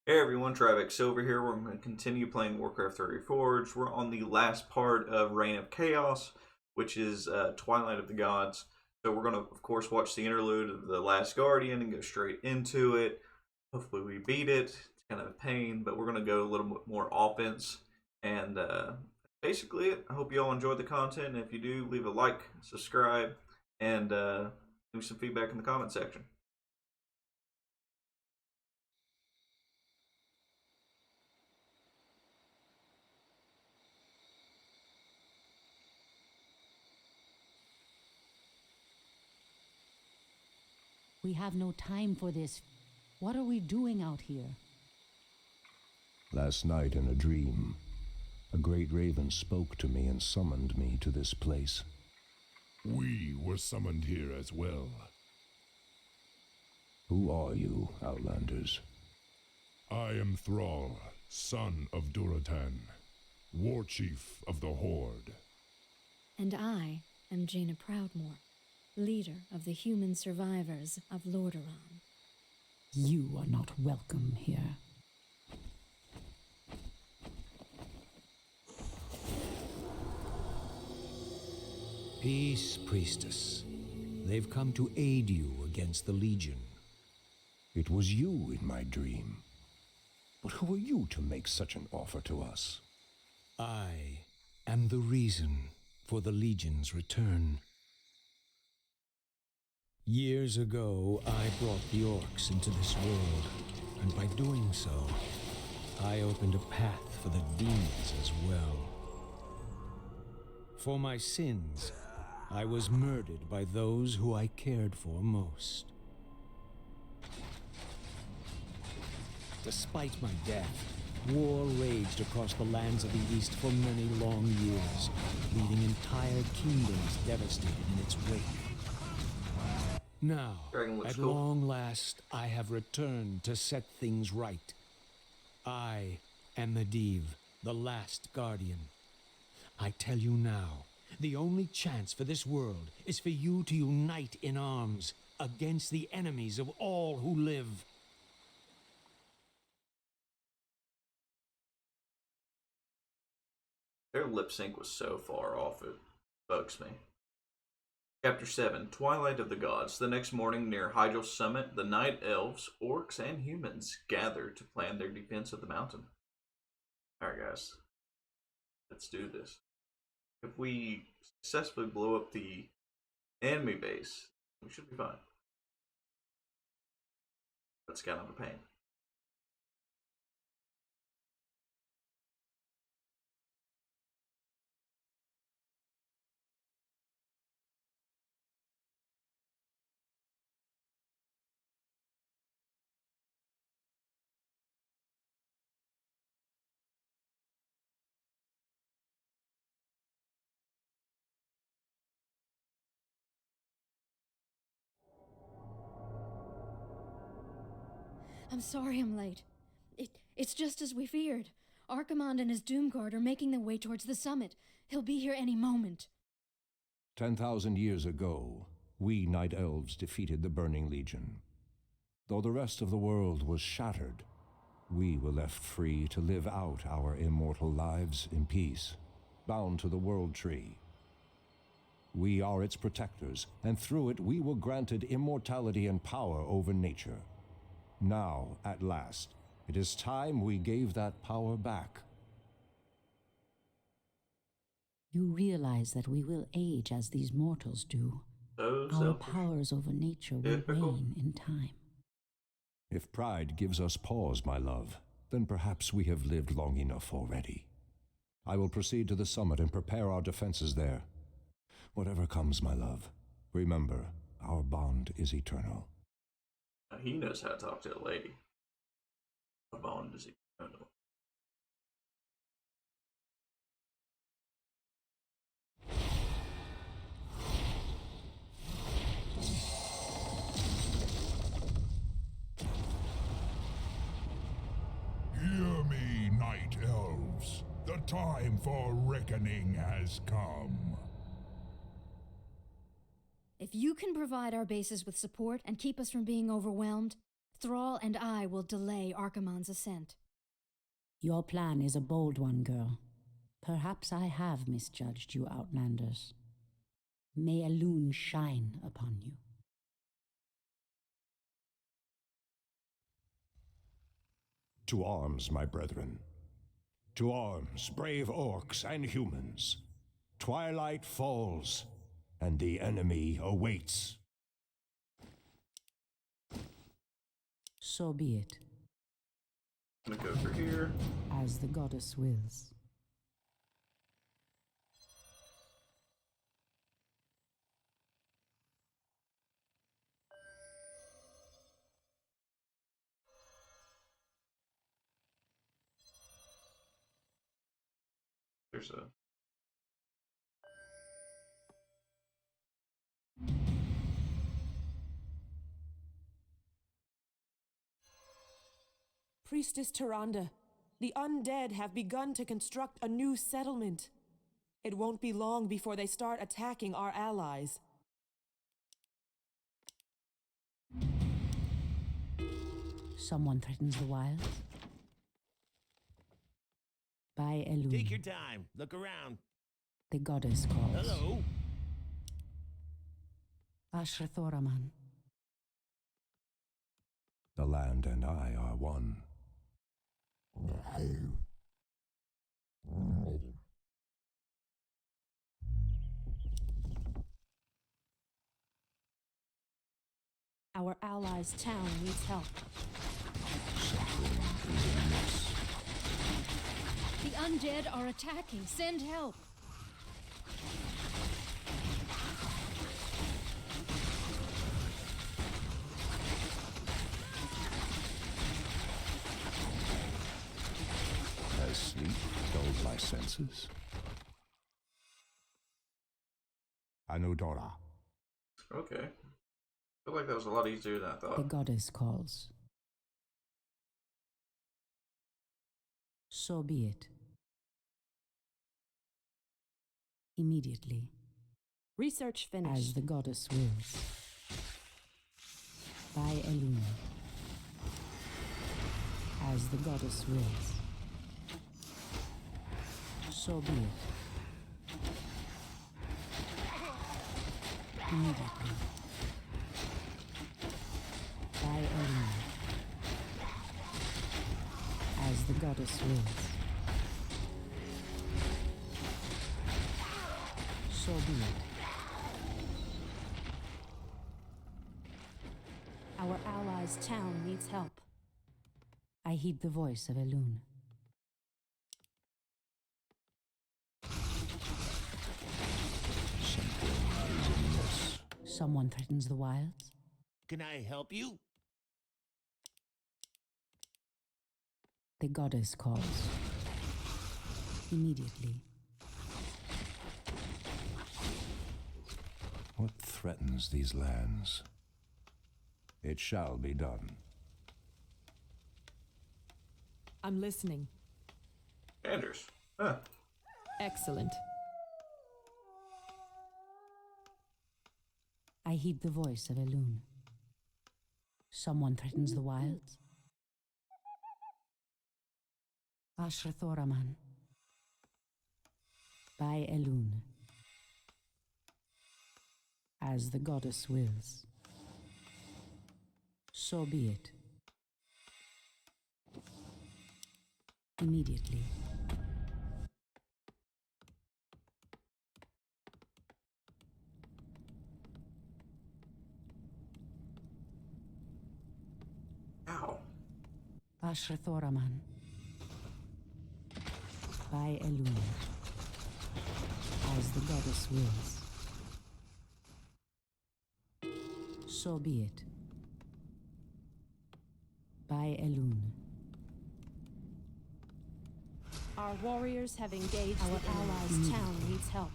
Hey everyone, Tribex Silver here. We're going to continue playing Warcraft 3 Reforged. We're on the last part of Reign of Chaos, which is Twilight of the Gods. So we're going to, of course, watch the interlude of The Last Guardian and go straight into it. Hopefully we beat it. It's kind of a pain, but we're going to go a little bit more offense. And basically it. I hope you all enjoyed the content. And if you do, leave a like, subscribe, and leave me some feedback in the comment section. We have no time for this. What are we doing out here? Last night in a dream, a great raven spoke to me and summoned me to this place. We were summoned here as well. Who are you, Outlanders? I am Thrall, son of Duratan, war chief of the Horde. And I am Jaina Proudmoore, leader of the human survivors of Lordaeron. You are not welcome here. Peace, priestess. They've come to aid you against the Legion. It was you in my dream. But who are you to make such an offer to us? I am the reason for the Legion's return. Years ago, I brought the orcs into this world, and by doing so, I opened a path for the demons as well. For my sins, I was murdered by those who I cared for most. Despite my death, war raged across the lands of the East for many long years, leaving entire kingdoms devastated in its wake. Now, at long last, I have returned to set things right. I am Medivh, the last guardian. I tell you now, the only chance for this world is for you to unite in arms against the enemies of all who live. Their lip sync was so far off, it bugs me. Chapter 7, Twilight of the Gods. The next morning, near Hyjal Summit, the night elves, orcs, and humans gather to plan their defense of the mountain. Alright guys, let's do this. If we successfully blow up the enemy base, we should be fine. That's kind of a pain. I'm sorry I'm late. It's just as we feared. Archimonde and his Doomguard are making their way towards the summit. He'll be here any moment. 10,000 years ago, we Night Elves defeated the Burning Legion. Though the rest of the world was shattered, we were left free to live out our immortal lives in peace, bound to the World Tree. We are its protectors, and through it we were granted immortality and power over nature. Now, at last, it is time we gave that power back. You realize that we will age as these mortals do. So Our selfish. powers over nature will Typical. wane in time. If pride gives us pause, my love, then perhaps we have lived long enough already. I will proceed to the summit and prepare our defenses there. Whatever comes, my love, remember, our bond is eternal. Now, he knows how to talk to a lady. A bond is eternal. Hear me, night elves. The time for reckoning has come. If you can provide our bases with support and keep us from being overwhelmed, Thrall and I will delay Archimonde's ascent. Your plan is a bold one, girl. Perhaps I have misjudged you, Outlanders. May Elune shine upon you. To arms, my brethren. To arms, brave orcs and humans. Twilight falls, and the enemy awaits. So be it, I'm gonna go for here. as the goddess wills. There's a Priestess Tyrande, the undead have begun to construct a new settlement. It won't be long before they start attacking our allies. Someone threatens the wilds. By Elune, Take your time. Look around. the goddess calls. Hello. Ashrathoraman, The land and I are one. Our allies' town needs help. The undead are attacking. Send help. Has sleep dulled my senses? Anudora. okay. I feel like that was a lot easier than I the thought. goddess calls. So be it. Immediately, Research as finished. the goddess wills. By Elune, as the goddess wills. So be it. Immediately. By Elune, as the goddess wills. So be it. Our allies' town needs help. I heed the voice of Elune. Something is amiss. Someone threatens the wilds. Can I help you? The goddess calls. Immediately. What threatens these lands? It shall be done. I'm listening. Anders. Huh. Excellent. I heed the voice of Elune. Someone threatens the wilds. Ashrathoraman. By Elune. As the goddess wills. So be it. Immediately. Ow. Ashrathoraman. By Elune. As the goddess wills. So be it. By Elune. Our warriors have engaged. Our the enemy allies' immediately. town needs help.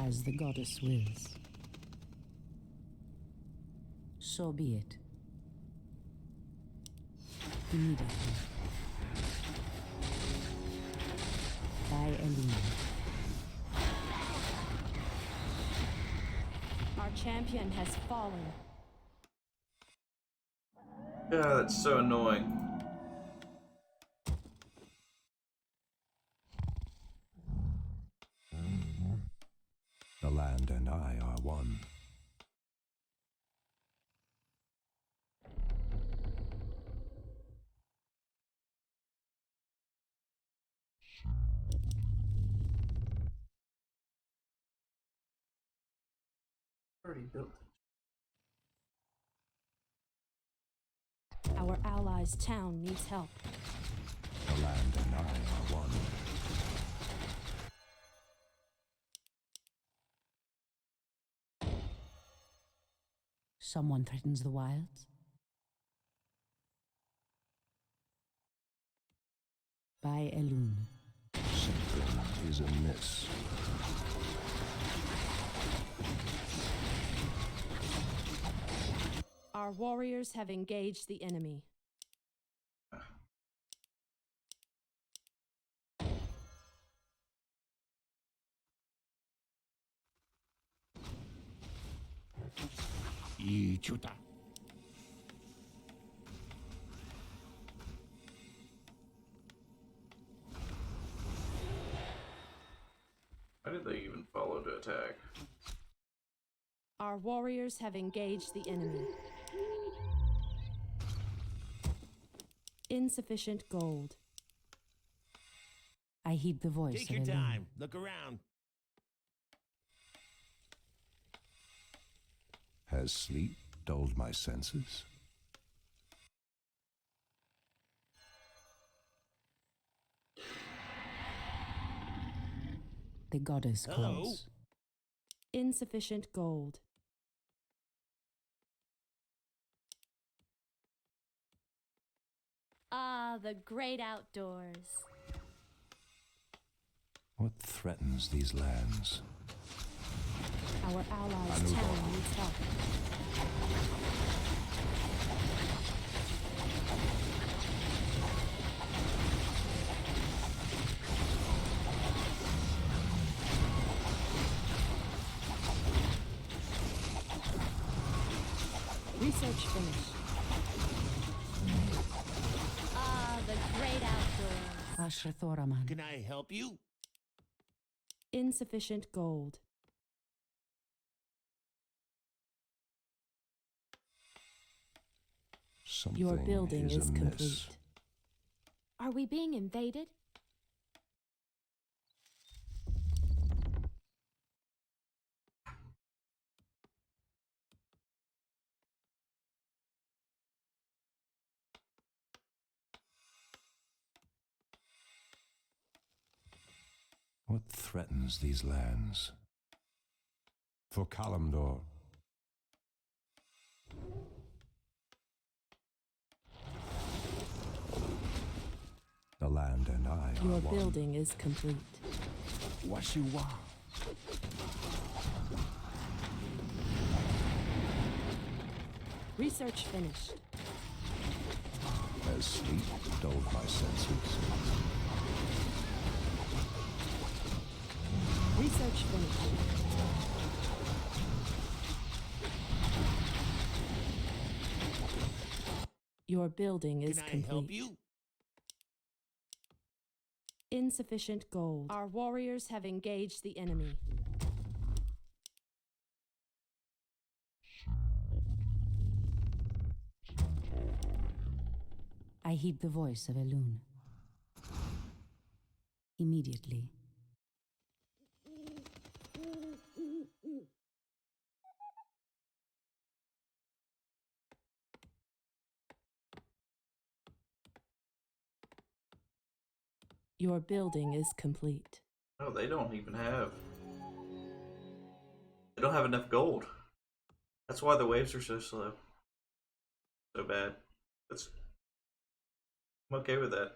As the goddess wills. So be it. Immediately. By Elune. champion has fallen. Yeah, that's so annoying. The land and I are one. Already built. Our allies' town needs help. The land and I are one. Someone threatens the wilds? By Elune. Something is amiss. Our warriors have engaged the enemy. Ichuta. Why did they even follow to attack? Our warriors have engaged the enemy. Insufficient gold. I heed the voice Take of your Elune. time. Look around. Has sleep dulled my senses? The goddess Hello? calls. Insufficient gold. Ah, the great outdoors. What threatens these lands? Our allies' town needs help. Research finished. Ah, the great outdoors. Ashrathoraman. Can I help you? Insufficient gold. Something Your building is amiss. complete. Are we being invaded? What threatens these lands? For Kalimdor. The land and I are Your one. building is complete. Washiwa. Research finished. Has sleep dulled my senses? Research finished. Your building is Can I complete. help you? Insufficient gold. Our warriors have engaged the enemy. I heed the voice of Elune. Immediately. Your building is complete. Oh, they don't even have. They don't have enough gold. That's why the waves are so slow. So bad. That's. I'm okay with that.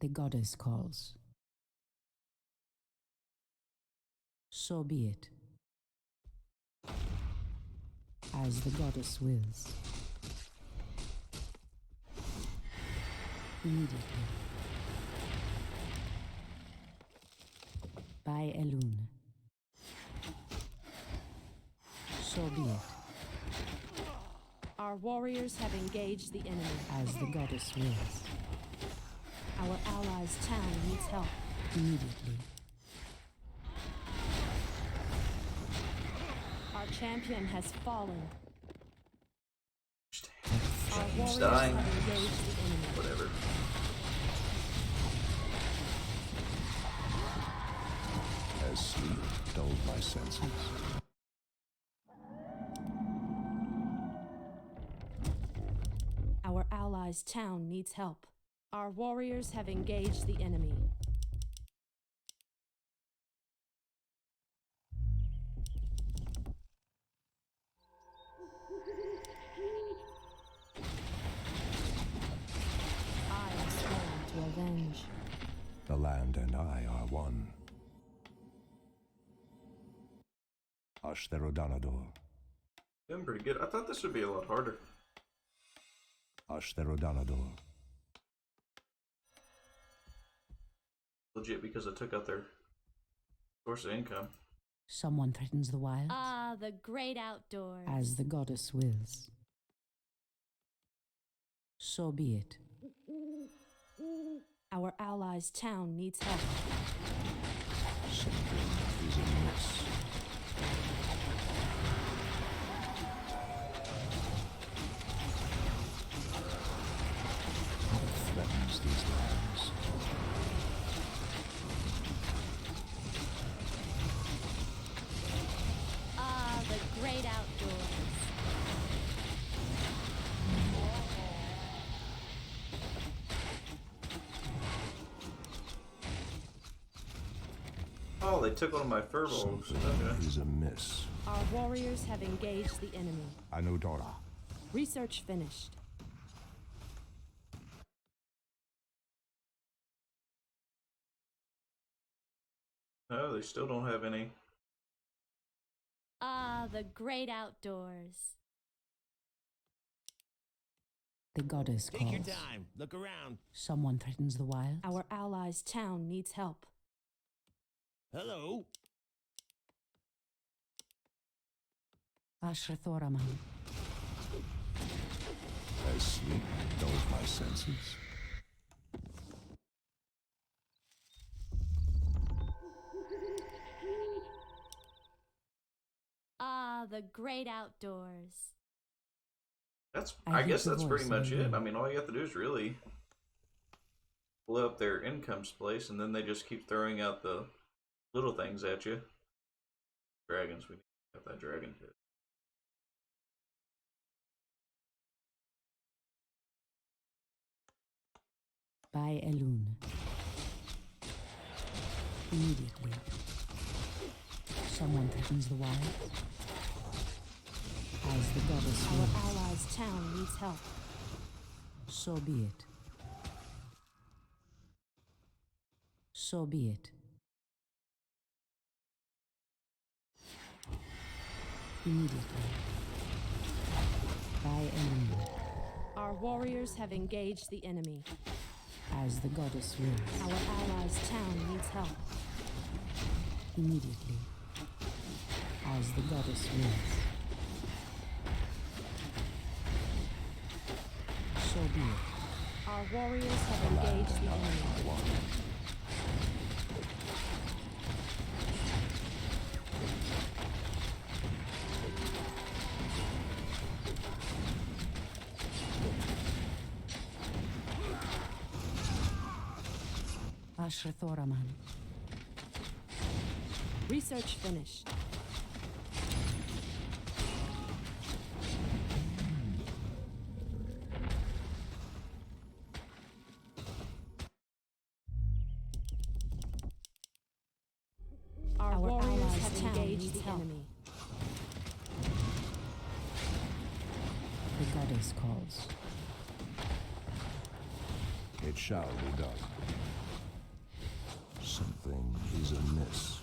The goddess calls. So be it. As the goddess wills. Immediately. By Elune. So be it. Our warriors have engaged the enemy. As the goddess wills. Our allies' town needs help. Immediately. Our champion has fallen. Our Shane's warriors dying. have engaged the enemy. Whatever. As sleep dulled my senses. Our allies' town needs help. Our warriors have engaged the enemy. I am sworn to avenge. The land and I are one. Ashtherodanador. Doing pretty good. I thought this would be a lot harder. Ashtherodanador. Legit because it took out their source of income. Someone threatens the wild. Ah, the great outdoors. As the goddess wills. So be it. Our allies' town needs help. Something is amiss. What threatens these lands? Ah, the great outdoors. Oh, they took one of my furbolgs. Something Okay. is amiss. Our warriors have engaged the enemy. Anudora. Research finished. No, they still don't have any. Ah, the great outdoors. The goddess Take your calls. time. Look around. Someone threatens the wild. Our allies' town needs help. Hello. Ashrathoraman. As sleep dulled my senses. Ah, the great outdoors. I hear guess the that's pretty voice much of it. the I mean, all you have to do is really blow up their income's place, and then they just keep throwing out the little things at you. Dragons, we need to have that dragon pit. By Elune. Immediately. Someone threatens the wild. As the goddess Our wills. allies' town needs help. So be it. So be it. Immediately. By Elune. Our warriors have engaged the enemy. As the goddess wills. Our allies' town needs help. Immediately. As the goddess wills. So be it. Our warriors have engaged the enemy. Ashrathoraman. Research finished. Our warriors have engaged the enemy. The goddess calls. It shall be done. Something is amiss.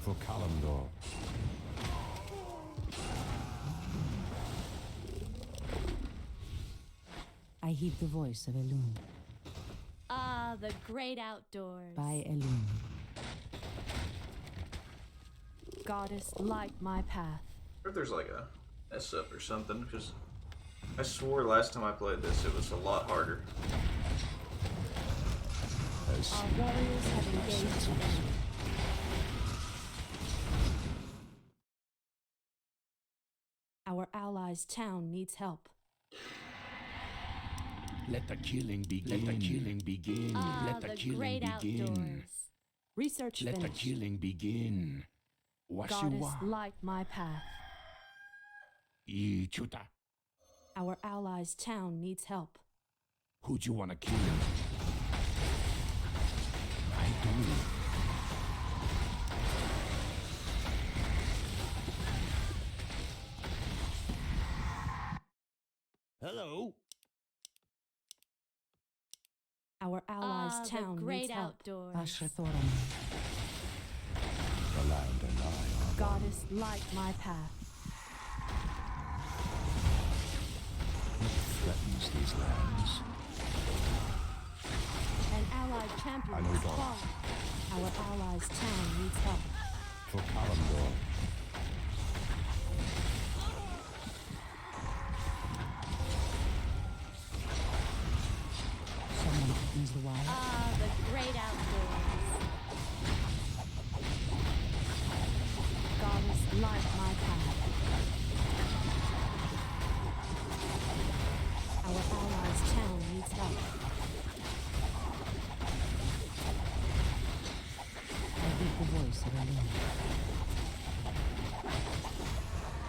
For Kalimdor. I heed the voice of Elune. Ah, the great outdoors. By Elune. Goddess, light my path. Or if there's like a mess up or something, because I swore last time I played this it was a lot harder. Our warriors have engaged the enemy. Our allies' town needs help. Let the killing begin. Let the killing begin. Let the killing begin. Outdoors. Research Let the finished. killing begin. Goddess, Washiwa. light my path. Ichuta. Our allies' town needs help. Who'd you want to kill? I do. Hello. Our allies' town great needs help. outdoors. Ashrathoram. The land and I are Goddess, light my path. what threatens these lands. An allied champion I know has Dawn. fallen. Our allies' town needs help. For Kalimdor. Someone opens the wire. The great outdoors. Goddess, light my path. Our allies' town needs help. I hear the voice of Elune.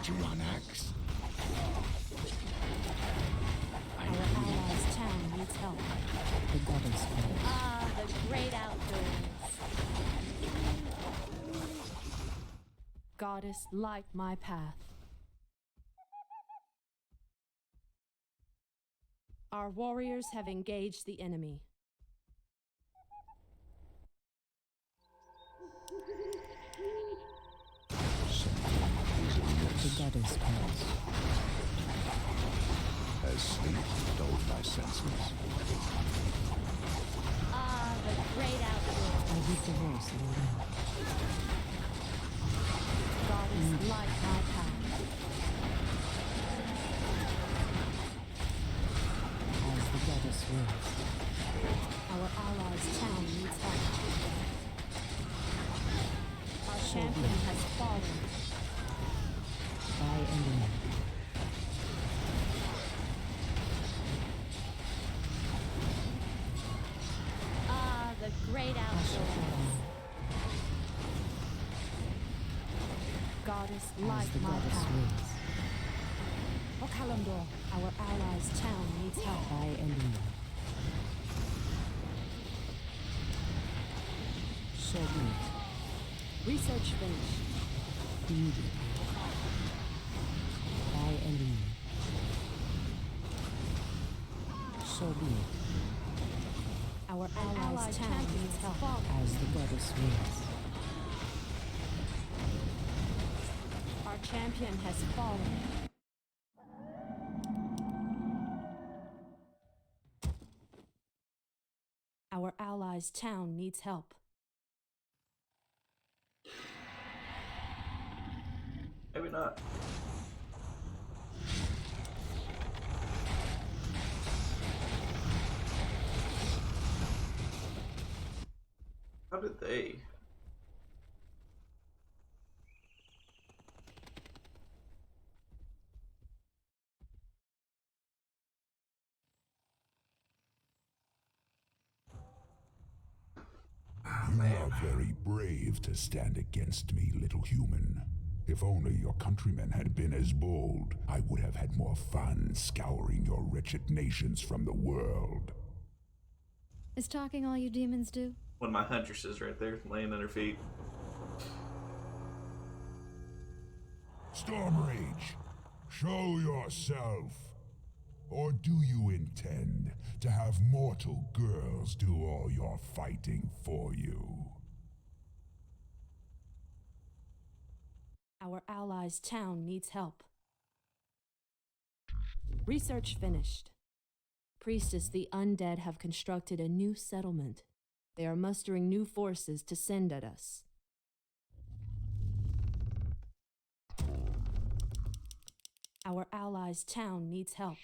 Chulanax. Our allies' town needs help. The goddess calls. The great outdoors. Goddess, light my path. Our warriors have engaged the enemy. The goddess calls. As sleep dulled my senses. The great outdoors. I hear the voice of Elune. Goddess, light my path. As the goddess wills. Our allies' town needs help. Our champion has fallen. By Elune. The great outdoors. Goddess, As light the my goddess path. wills. For Kalimdor, our allies' town needs help. By Elune. So be it. Research finished. Immediately. By Elune. So be it. Our allies' town needs help. As the goddess wills. Our champion has fallen. Our allies' town needs help. Maybe not. How did they? You are very brave to stand against me, little human. If only your countrymen had been as bold, I would have had more fun scouring your wretched nations from the world. Is talking all you demons do? One of my huntresses right there, laying at her feet. Stormrage, show yourself. Or do you intend to have mortal girls do all your fighting for you? Our allies' town needs help. Research finished. Priestess, the undead have constructed a new settlement. They are mustering new forces to send at us. Our allies' town needs help.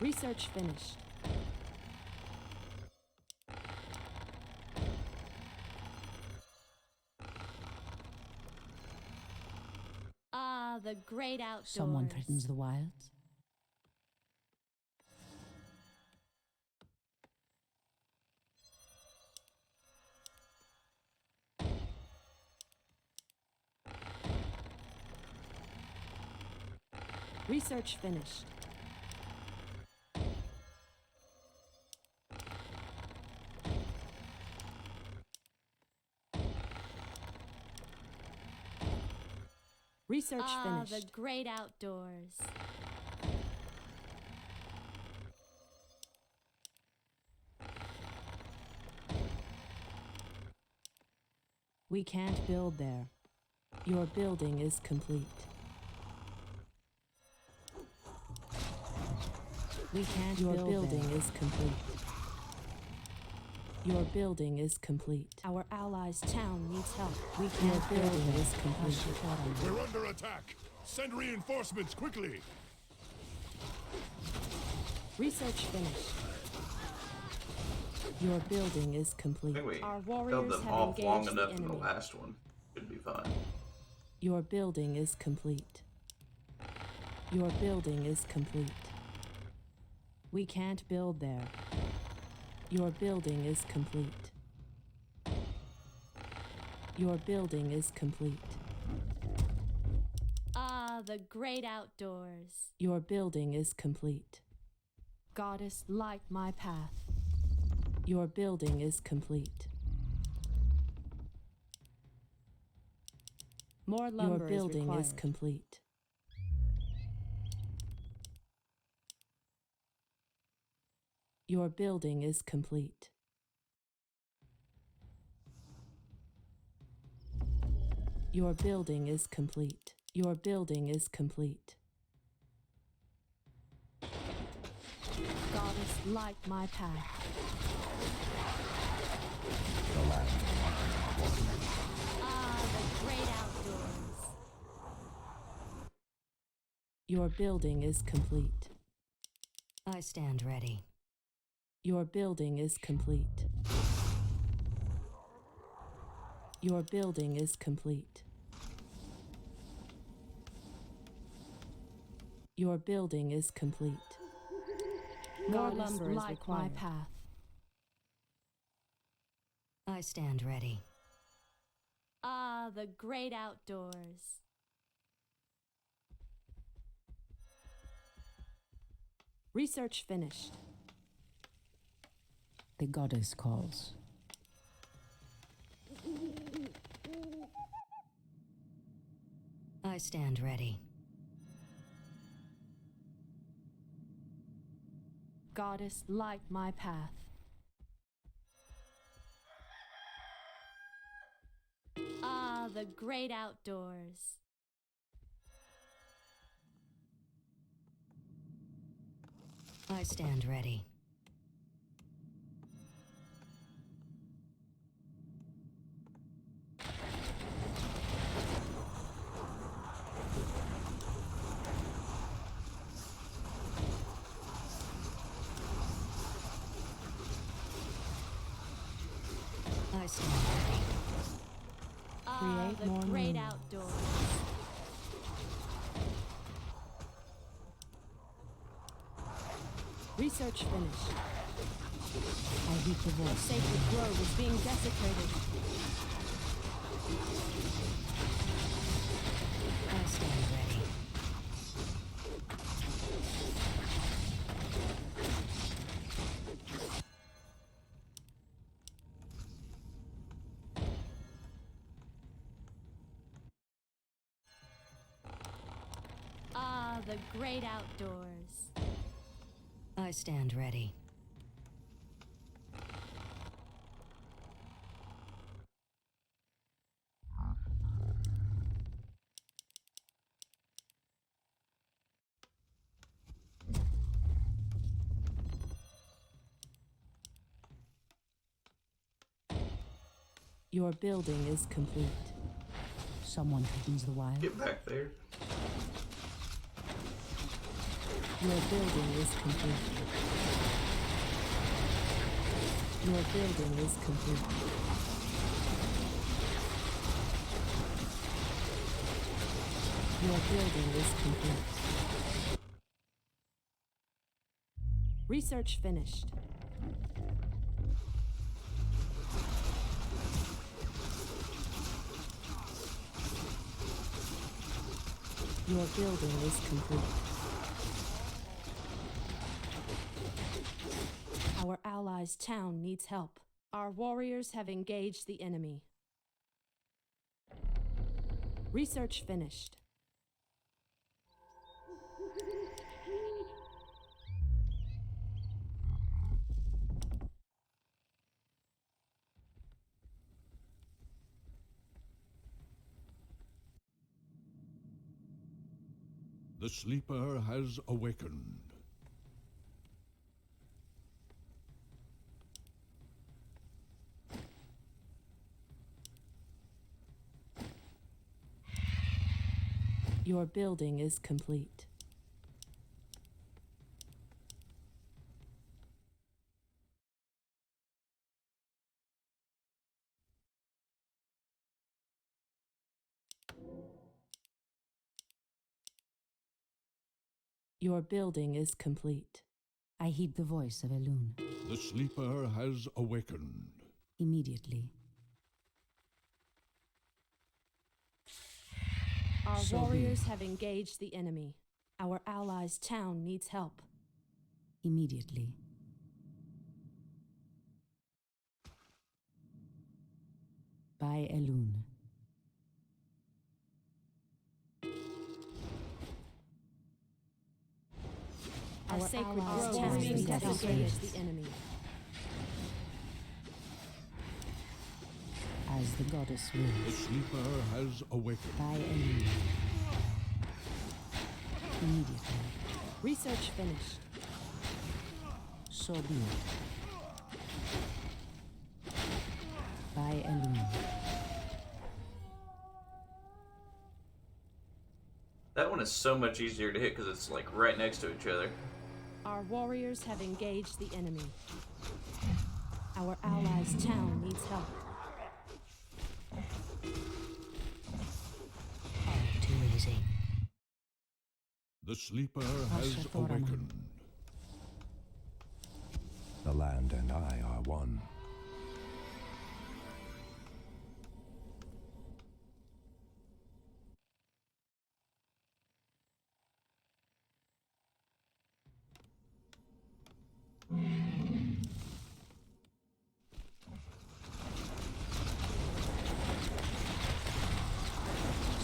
Research finished. Ah, the great outdoors. Someone threatens the wilds. Research finished. Research finished. The great outdoors. We can't build there. Your building is complete. We can't build there. Your building is complete. Your building is complete. Our allies' town needs help. We can't build building is complete. We're under attack. Send reinforcements quickly. Research finished. Your building is complete. I think we Our held warriors them have off long engaged enough the in the enemy. last one. Should be fine. Your building is complete. Your building is complete. We can't build there. Your building is complete. Your building is complete. Ah, the great outdoors. Your building is complete. Goddess, light my path. Your building is complete. More lumber. Your building is complete. Your building is complete. Your building is complete. Your building is complete. Goddess, light my path. Ah, the great outdoors. Your building is complete. I stand ready. Your building is complete. Your building is complete. Your building is complete. More Goddess, lumber is light required. my path. I stand ready. Ah, the great outdoors. Research finished. The goddess calls. I stand ready. Goddess, light my path. Ah, the great outdoors. I stand ready. I stand ready. Ah, Create the more great moon. outdoors. Research finished. I heed the The voice. sacred grove is being desecrated. I stand ready. Ah, the great outdoors. I stand ready. Your building is complete. Someone thickens the wire. Get back there. Your building is complete. Your building is complete. Your building is complete. Research finished. Your building is complete. Our allies' town needs help. Our warriors have engaged the enemy. Research finished. The sleeper has awakened. Your building is complete. Your building is complete. I heed the voice of Elune. The sleeper has awakened. Immediately. Our So be warriors have engaged the enemy. Our allies' town needs help. Immediately. By Elune. Our sacred grove town is being needs help. desecrated the enemy. As the goddess The wills. sleeper has awakened. By Elune. Immediately. Research finished. So be it. By Elune. That one is so much easier to hit because it's like right next to each other. Our warriors have engaged the enemy. Our allies' town needs help. All too easy. The sleeper has Ashatoraman. awakened. The land and I are one.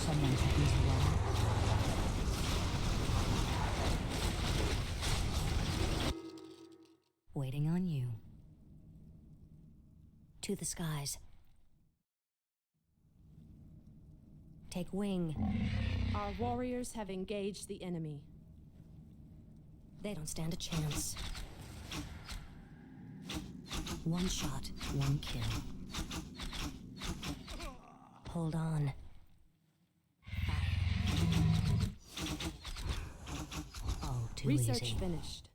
Someone thickens the wire. Waiting on you. To the skies. Take wing. Our warriors have engaged the enemy. They don't stand a chance. One shot, one kill. Hold on. Oh, too Research easy. finished.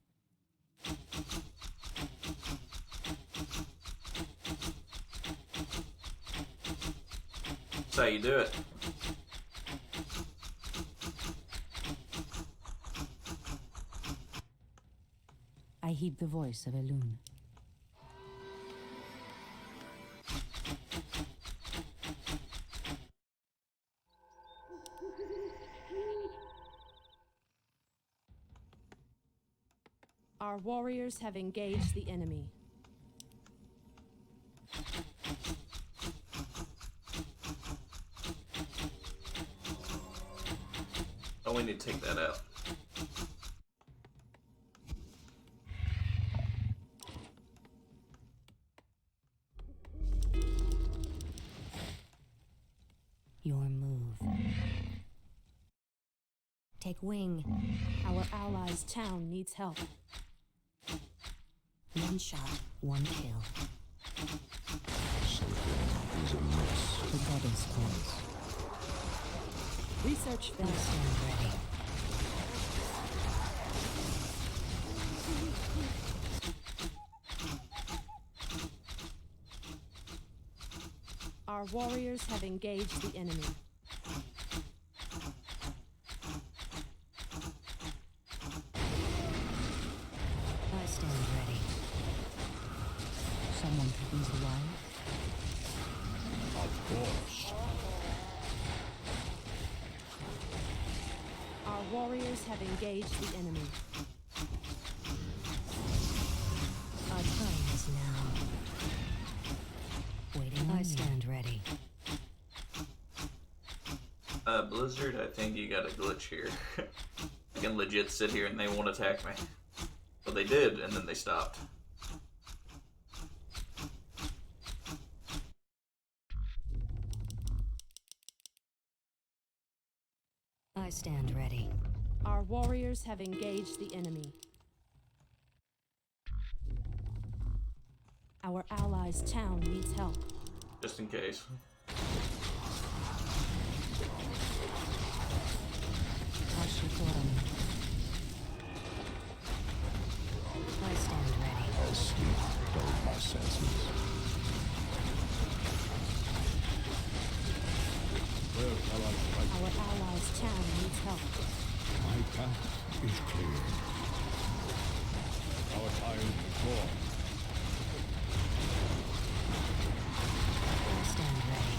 That's how you do it. I heed the voice of Elune. Our warriors have engaged the enemy. Oh, we need to take that out. Your move. Take wing. Our allies' town needs help. One shot, one kill. Something is amiss. The goddess calls. Research I finished. stand ready. Our warriors have engaged the enemy. I stand ready. Someone threatens the wild. Of course. Our warriors have engaged the enemy. Our time is now. Waiting, I stand ready. Blizzard, I think you got a glitch here. I can legit sit here and they won't attack me. Well, they did, and then they stopped. I stand ready. Our warriors have engaged the enemy. Our allies' town needs help. Just in case. I stand ready. I'll sleep, dull my senses. Where shall I fight? Our allies' town needs help. My path is clear. Our time is short. I stand ready.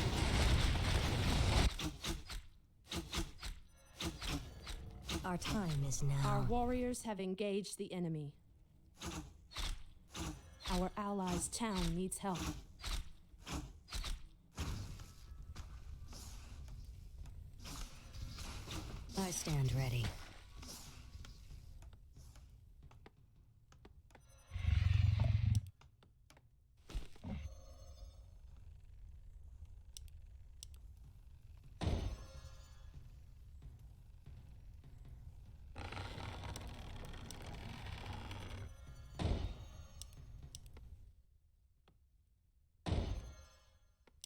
Our time is now. Our warriors have engaged the enemy. Our allies' town needs help. I stand ready.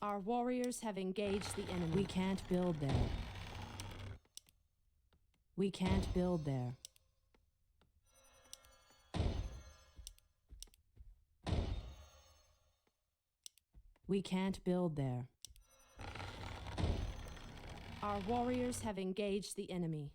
Our warriors have engaged the enemy. We can't build there. We can't build there. We can't build there. Our warriors have engaged the enemy.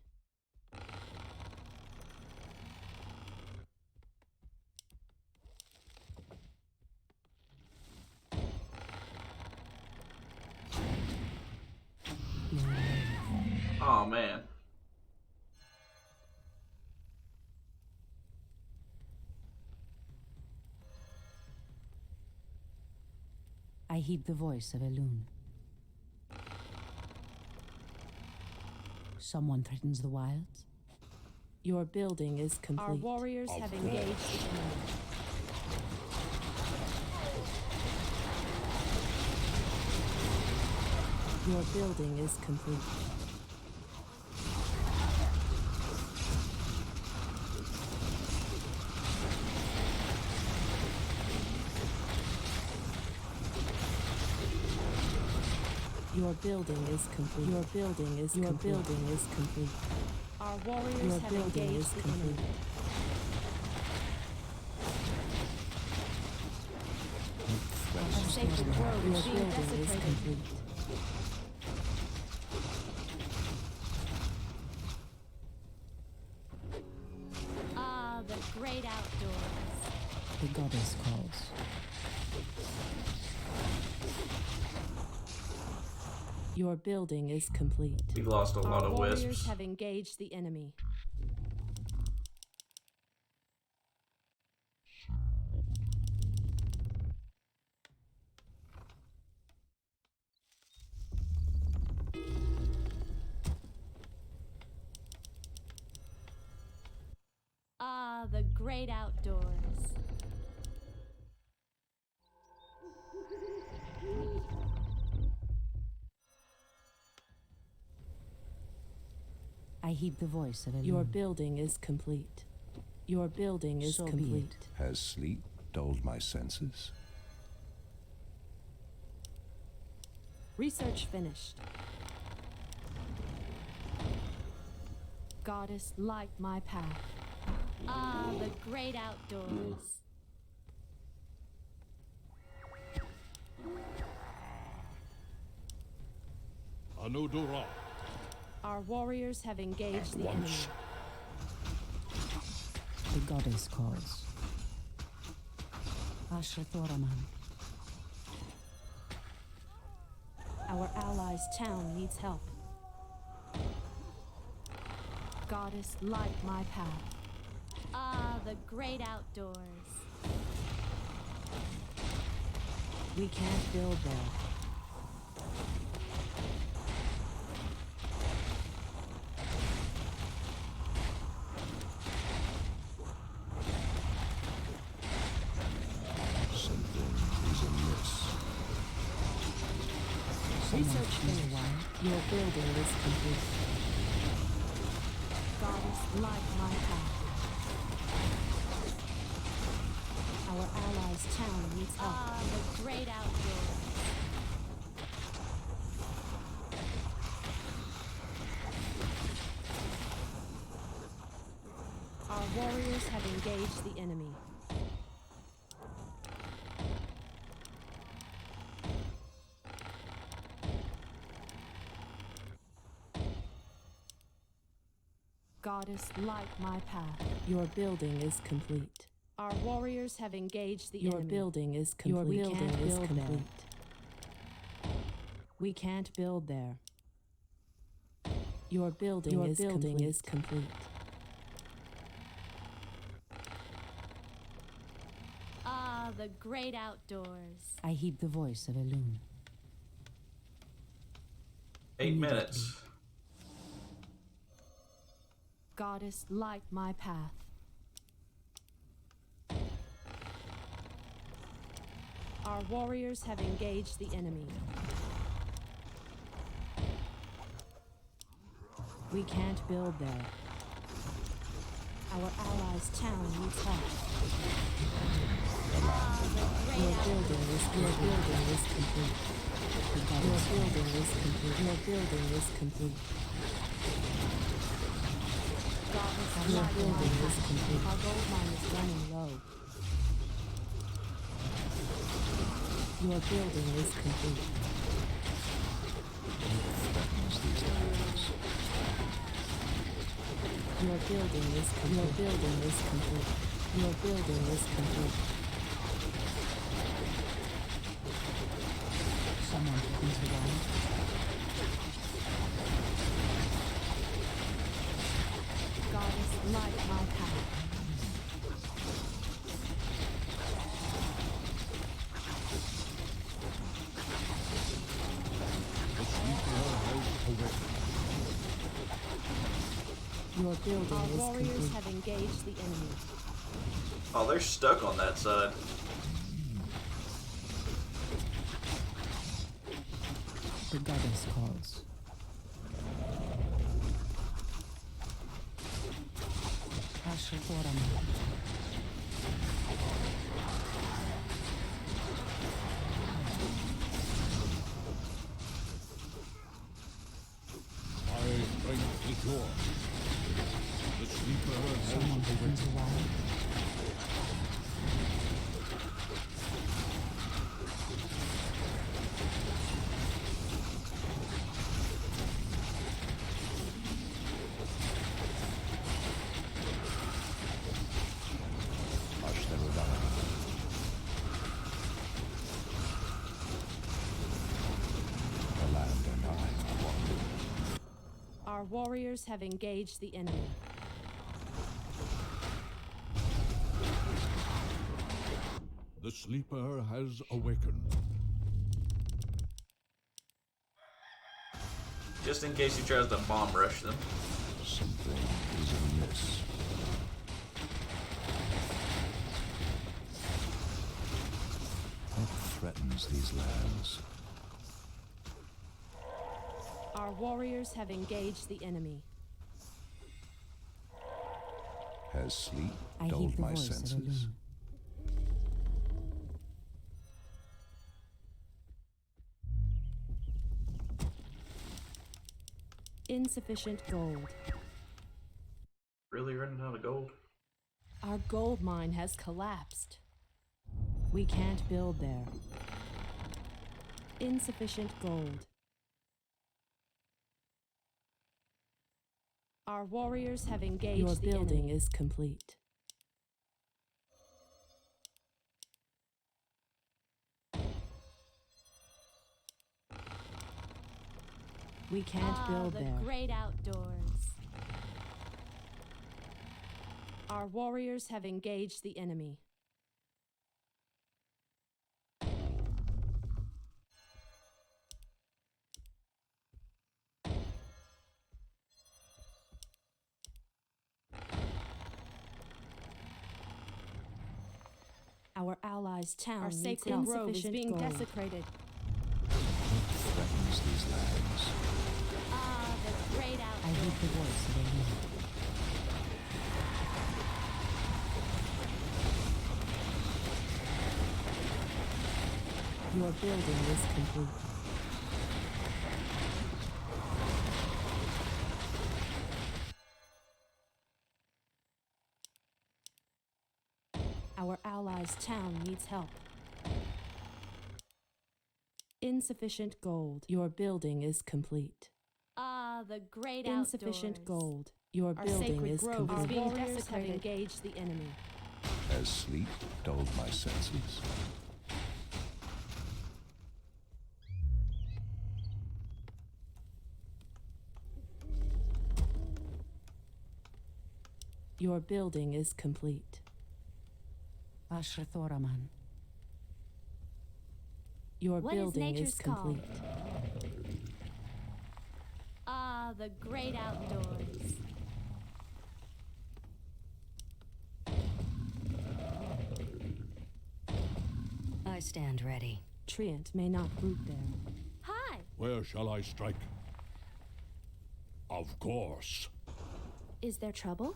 Oh man. I heed the voice of Elune. Someone threatens the wilds? Your building is complete. Our warriors have engaged the enemy. Your building is complete. Your building is complete. Your building is complete. Your building is complete. Our warriors have engaged the enemy. Our sacred grove is being desecrated. Ah, the great outdoors. Your building is complete. We lost a lot Our of warriors wisps. have engaged the enemy. Ah, the great outdoors. I heed the voice of Elune. Your building is complete. Your building is So be complete. Has sleep dulled my senses? Research finished. Goddess, light my path. Ah, the great outdoors. Anudura. Our warriors have engaged the enemy. The goddess calls. Ashrathoraman. Our allies' town needs help. Goddess, light my path. Ah, the great outdoors. We can't build there. Something is amiss. Research finished. Your building is complete. Goddess, light my path. Our allies' town needs help. Ah, the great outdoors. Our warriors have engaged the enemy. Goddess, light my path. Your building is complete. Our warriors have engaged the enemy. Your building is complete. Your building is complete. We can't build there. Your building is complete. Ah, the great outdoors. I heed the voice of Elune. 8 minutes. Goddess, light my path. Our warriors have engaged the enemy. We can't build there. Our allies' town needs help. Your building is complete. Your building is complete. Your building is complete. Your building is complete. Our gold mine is running low. Your building is complete. Your building is complete. Your building is complete. Your building is complete. Someone please around. Goddess, light my path. Your building Our is warriors complete. Have engaged the enemy. Oh, they're stuck on that side. The goddess calls. Ashrathoraman. I bring the door. The sleeper has Someone begins a while. Our warriors have engaged the enemy. The sleeper has awakened. Just in case he tries to bomb rush them. Something is amiss. What threatens these lands? Our warriors have engaged the enemy. Has sleep I heed dulled the my voice of senses? Elune. Insufficient gold. Really running out of gold? Our gold mine has collapsed. We can't build there. Insufficient gold. Our warriors have engaged Your the building enemy. is complete. We can't build the there. great outdoors. Our warriors have engaged the enemy. Our allies' town Our needs sacred help. grove is Insufficient being gold. desecrated. What threatens these lands? The great I heed the outdoors. voice of Elune. Your building is complete. Our allies' town needs help. Insufficient gold. Your building is complete. The great Insufficient outdoors. gold. Your Our building sacred is grove is complete. being Warriors have desecrated. Engaged the enemy. Has sleep dulled my senses? Your building is complete. Ashra Thoraman. Your What is building nature's is complete. The great outdoors. I stand ready. Treant may not root there. Hi. Where shall I strike? Of course. Is there trouble?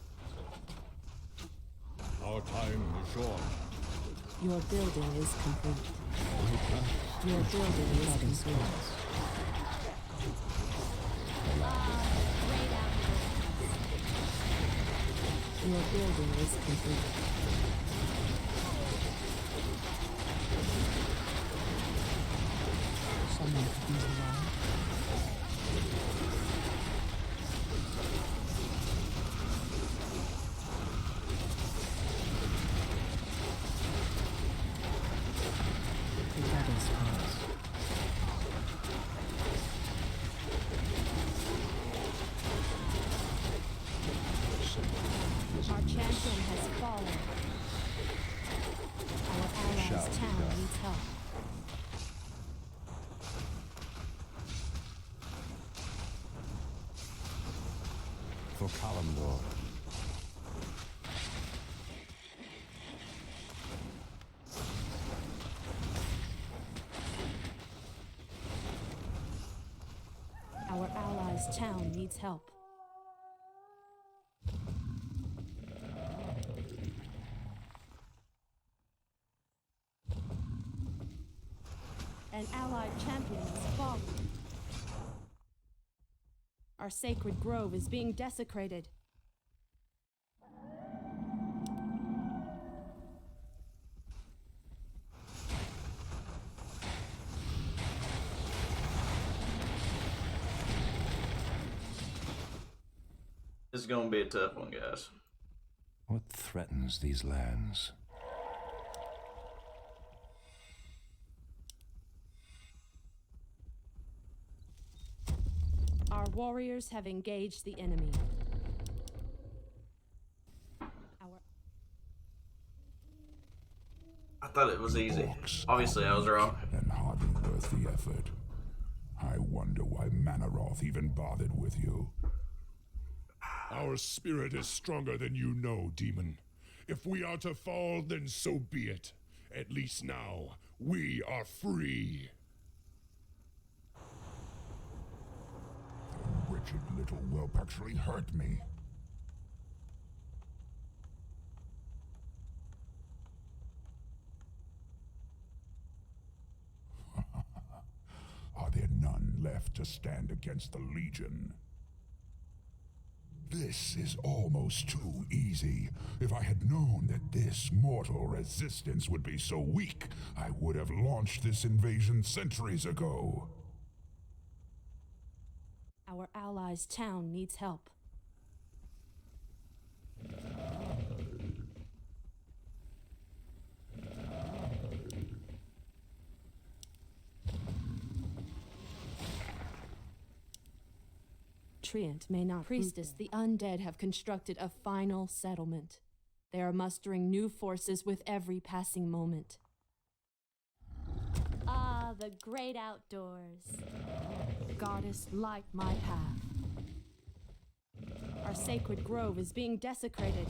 Our time is short. Your building is complete. Your building is complete. Great outdoors. Your building is complete. Someone could use the wine. The goddess calls. Our champion has fallen. Our allies' Shall be town done. needs help. For Kalimdor. Our allies' town needs help. An allied champion has fallen. Our sacred grove is being desecrated. This is gonna be a tough one, guys. What threatens these lands? Our warriors have engaged the enemy. I thought it was easy. Orcs Obviously, I was wrong. and hardly worth the effort. I wonder why Manaroth even bothered with you. Our spirit is stronger than you know, demon. If we are to fall, then so be it. At least now, we are free. The wretched little whelp actually hurt me. Are there none left to stand against the Legion? This is almost too easy. If I had known that this mortal resistance would be so weak, I would have launched this invasion centuries ago. Our allies' town needs help. Treant may not. Priestess, the undead have constructed a final settlement. They are mustering new forces with every passing moment. Ah, the great outdoors. Goddess, light my path. Our sacred grove is being desecrated.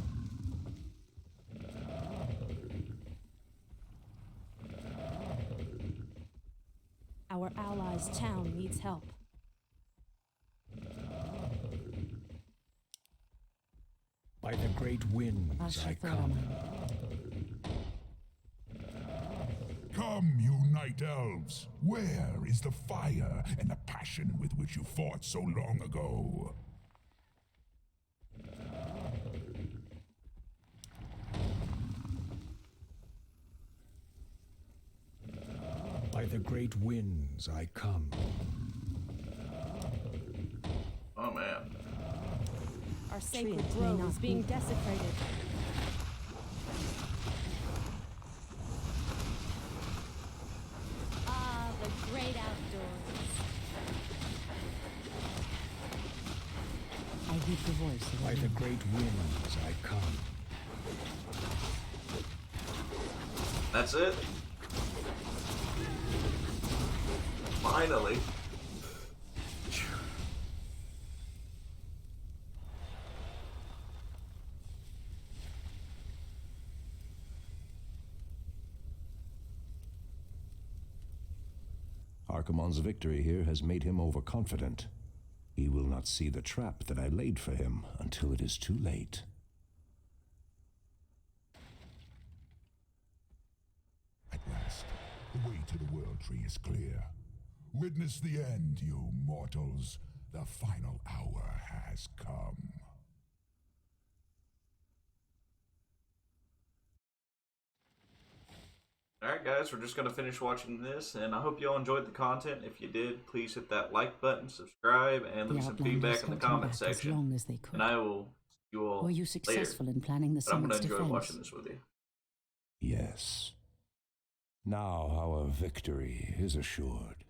Our allies' town needs help. By the great winds I come. Come, you night elves! Where is the fire and the passion with which you fought so long ago? By the great winds I come. Oh man. Our sacred grove is being desecrated. Ah, the great outdoors. I heed the voice of By the great winds I come. That's it? Finally. Archimonde's victory here has made him overconfident. He will not see the trap that I laid for him until it is too late. At last, the way to the World Tree is clear. Witness the end, you mortals. The final hour has come. Alright guys, we're just going to finish watching this, and I hope you all enjoyed the content. If you did, please hit that like button, subscribe, and leave me some feedback in the comment section. As long as they could. And I will see you all Were you successful later. in planning the But I'm summit's going to enjoy defense? watching this with you. Yes. Now our victory is assured.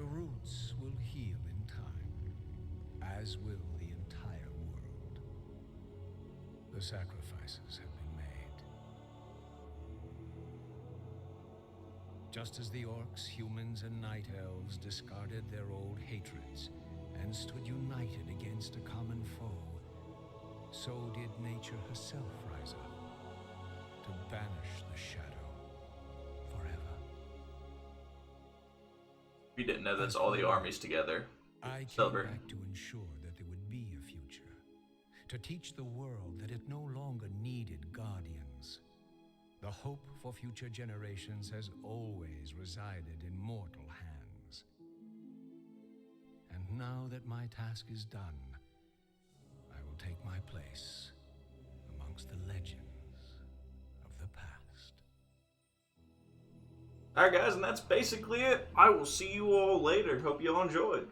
roots will heal in time, as will the entire world. The sacrifices have been made. Just as the orcs, humans, and night elves discarded their old hatreds and stood united against a common foe, so did nature herself rise up to banish the shadow forever. If you didn't know, that's all the armies together. I came back to ensure that there would be a future, to teach the world that it no longer needed guardians. The hope for future generations has always resided in mortal hands. And now that my task is done, I will take my place amongst the legends of the past. Alright guys, and that's basically it. I will see you all later. Hope you all enjoyed.